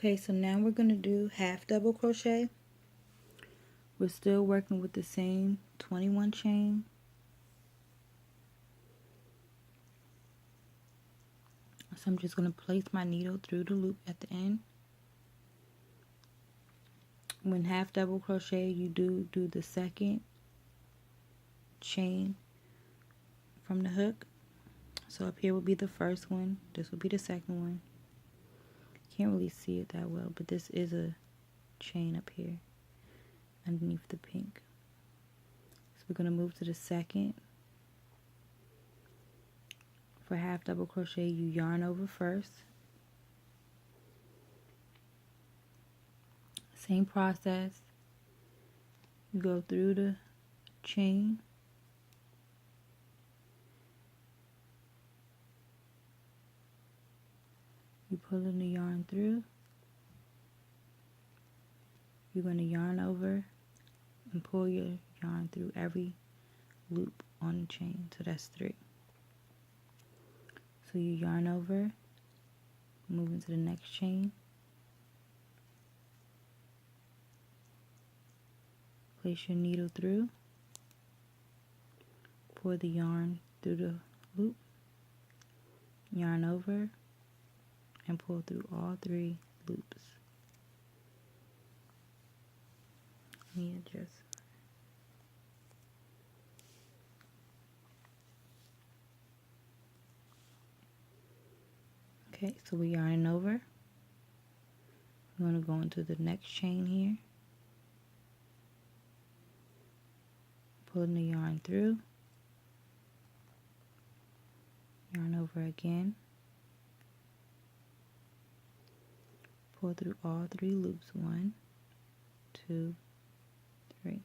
Okay, so now we're going to do half double crochet. We're still working with the same 21 chain. So I'm just going to place my needle through the loop at the end. When half double crochet, you do the second chain from the hook. So up here will be the first one. This will be the second one. Can't really see it that well, but this is a chain up here underneath the pink. So we're going to move to the second. For half double crochet, you yarn over first. Same process. You go through the chain. You pull in the yarn through. You're going to yarn over and pull your yarn through every loop on the chain. So that's 3. So you yarn over, move into the next chain, place your needle through, pull the yarn through the loop, yarn over, and pull through all 3 loops. Let me adjust. Okay, so we're yarning over. We're going to go into the next chain here. Pulling the yarn through. Yarn over again. Pull through all 3 loops. 1, 2, 3.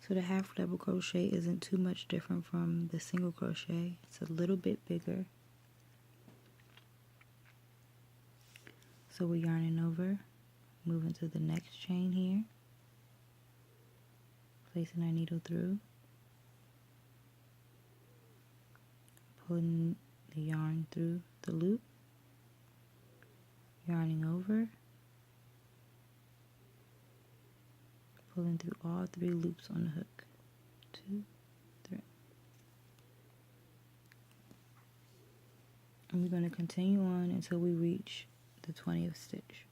So the half double crochet isn't too much different from the single crochet. It's a little bit bigger. So we're yarning over, moving to the next chain here, placing our needle through, pulling the yarn through the loop, yarning over, pulling through all 3 loops on the hook. 2, 3. And we're going to continue on until we reach the 20th stitch.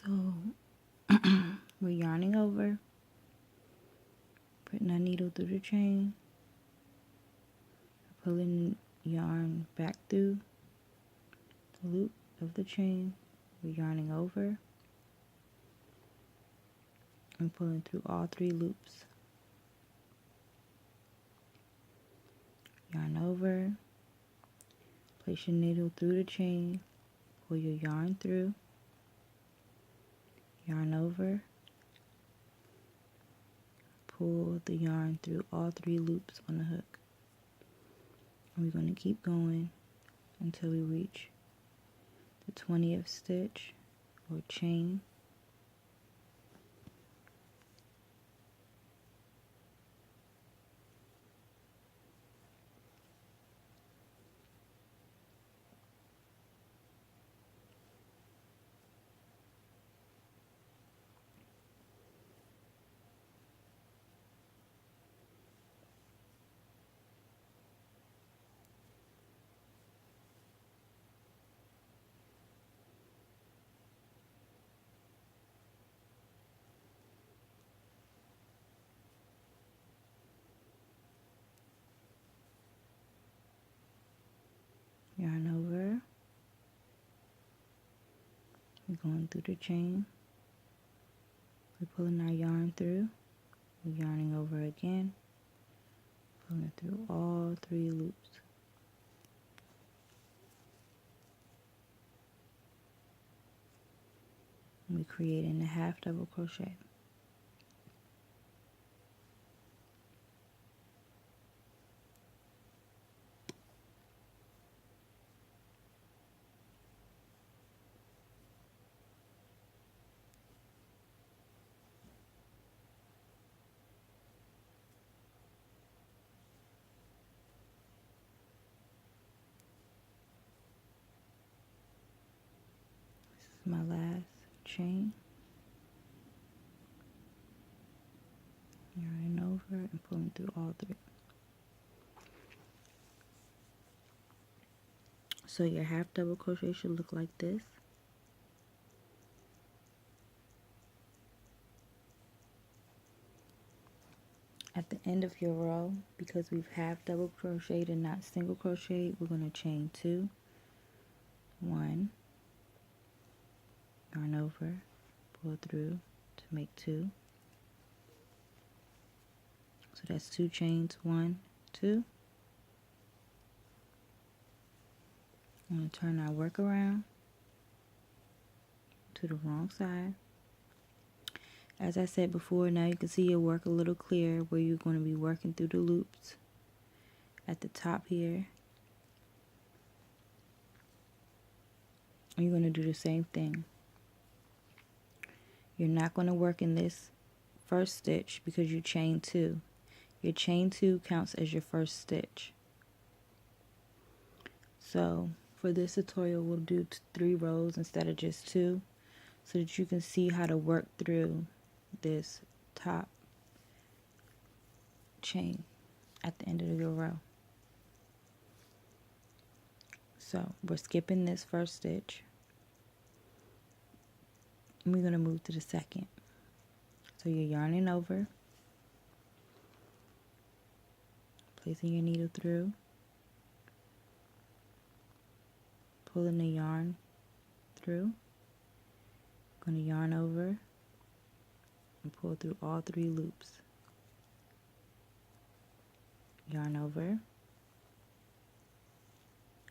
So we're yarning over, putting our needle through the chain, pulling yarn back through the loop of the chain. We're yarning over and pulling through all 3 loops. Yarn over, place your needle through the chain, pull your yarn through, yarn over, pull the yarn through all 3 loops on the hook. And we're going to keep going until we reach the 20th stitch or chain. We're going through the chain. We're pulling our yarn through. We're yarning over again, pulling through all 3 loops. And we're creating a half double crochet. This is my last chain. Yarning over and pulling through all 3. So your half double crochet should look like this. At the end of your row, because we've half double crocheted and not single crocheted, we're going to chain 2, 1, yarn over, pull through to make 2. So that's 2 chains, 1, 2. I'm going to turn our work around to the wrong side. As I said before, now you can see your work a little clearer where you're going to be working through the loops at the top here. And you're going to do the same thing. You're not going to work in this first stitch because you chain 2. Your chain 2 counts as your first stitch. So for this tutorial, we'll do 3 rows instead of just 2, so that you can see how to work through this top chain at the end of your row. So we're skipping this first stitch, and we're going to move to the second. So you're yarning over, placing your needle through, pulling the yarn through, going to yarn over and pull through all 3 loops. Yarn over,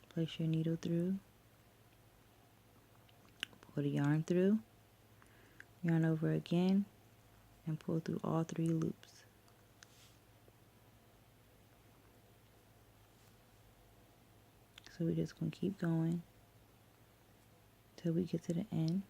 place your needle through, pull the yarn through, yarn over again, and pull through all 3 loops. So we're just going to keep going till we get to the end.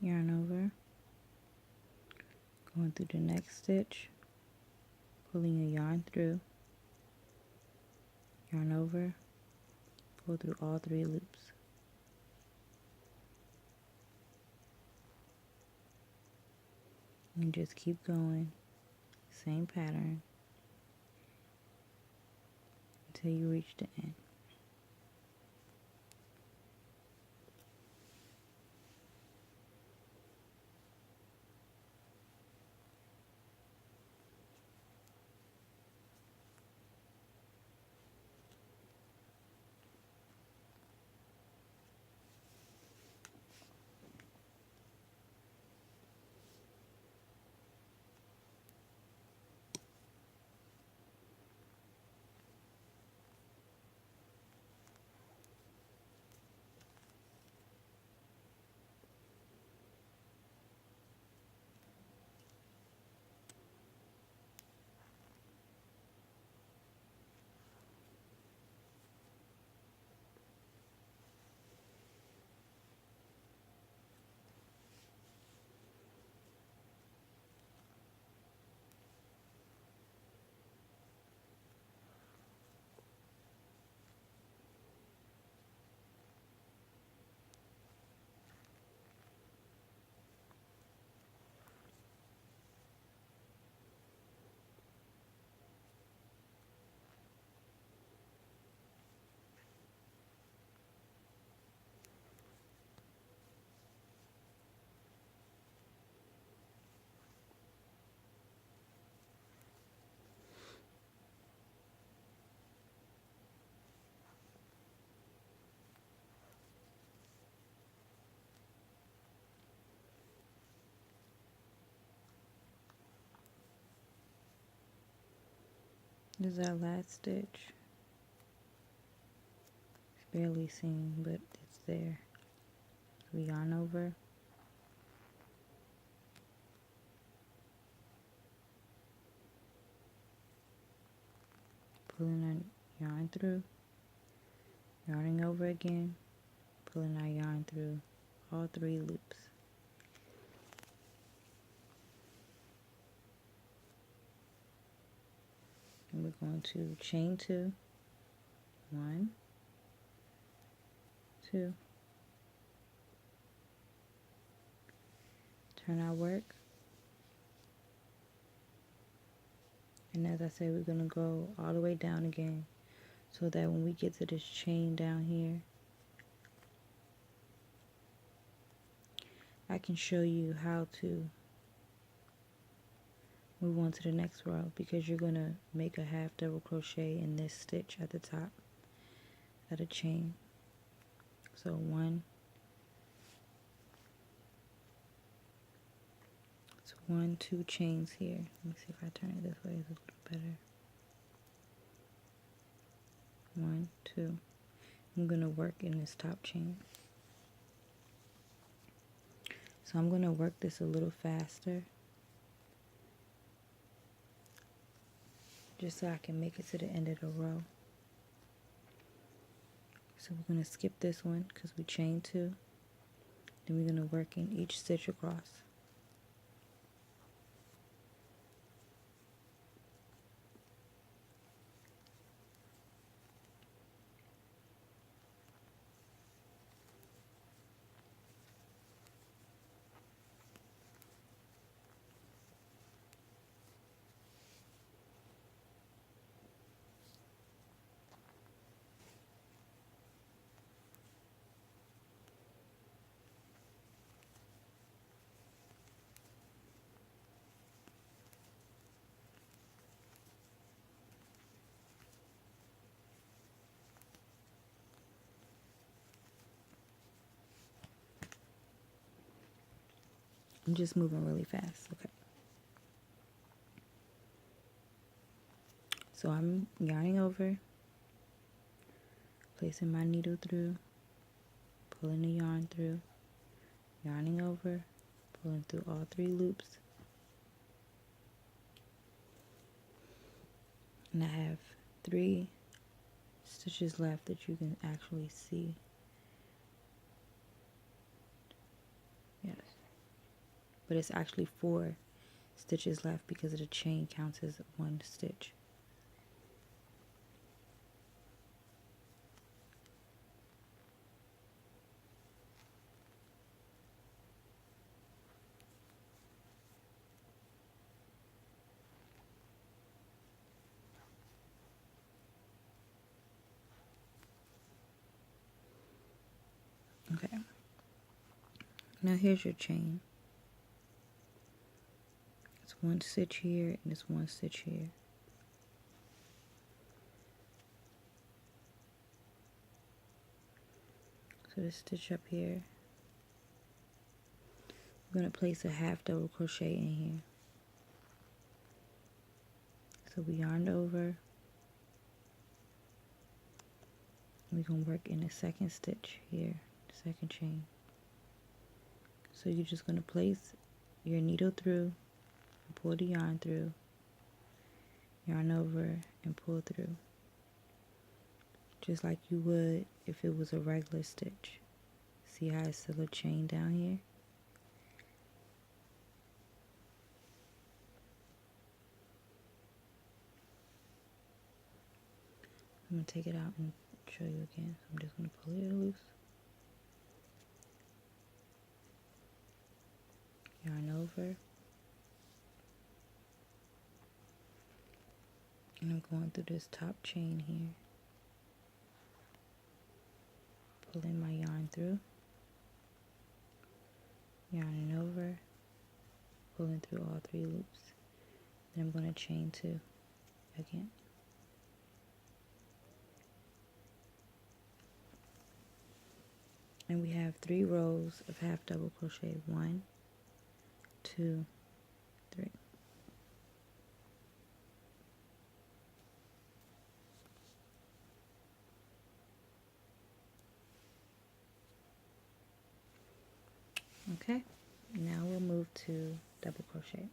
Yarn over, going through the next stitch, pulling a yarn through, yarn over, pull through all 3 loops. And just keep going, same pattern, until you reach the end. This is our last stitch. It's barely seen, but it's there. So we yarn over. Pulling our yarn through, yarning over again, pulling our yarn through all 3 loops. And we're going to chain 2, 1, 2, turn our work, and as I said, we're going to go all the way down again, so that when we get to this chain down here, I can show you how to move on to the next row, because you're going to make a half double crochet in this stitch at the top of the chain. So 1, it's 1, 2 chains here. Let me see if I turn it this way, it's a little better. 1, 2. I'm going to work in this top chain. So I'm going to work this a little faster, just so I can make it to the end of the row. So we're going to skip this one because we chained 2. Then we're going to work in each stitch across. I'm just moving really fast, okay. So I'm yarning over, placing my needle through, pulling the yarn through, yarning over, pulling through all 3 loops. And I have 3 stitches left that you can actually see. Yes. But it's actually 4 stitches left because the chain counts as 1 stitch. Okay. Now here's your chain. It's 1 stitch here and it's 1 stitch here. So this stitch up here, we're going to place a half double crochet in here. So we yarned over. We're going to work in the 2nd stitch here, the 2nd chain. So you're just going to place your needle through, pull the yarn through, yarn over, and pull through. Just like you would if it was a regular stitch. See how it's still a chain down here? I'm going to take it out and show you again. So I'm just going to pull it loose. Yarn over. And I'm going through this top chain here. Pulling my yarn through. Yarning over. Pulling through all 3 loops. Then I'm going to chain 2 again. And we have 3 rows of half double crochet. 1, 2, 3. Okay, now we'll move to double crochet.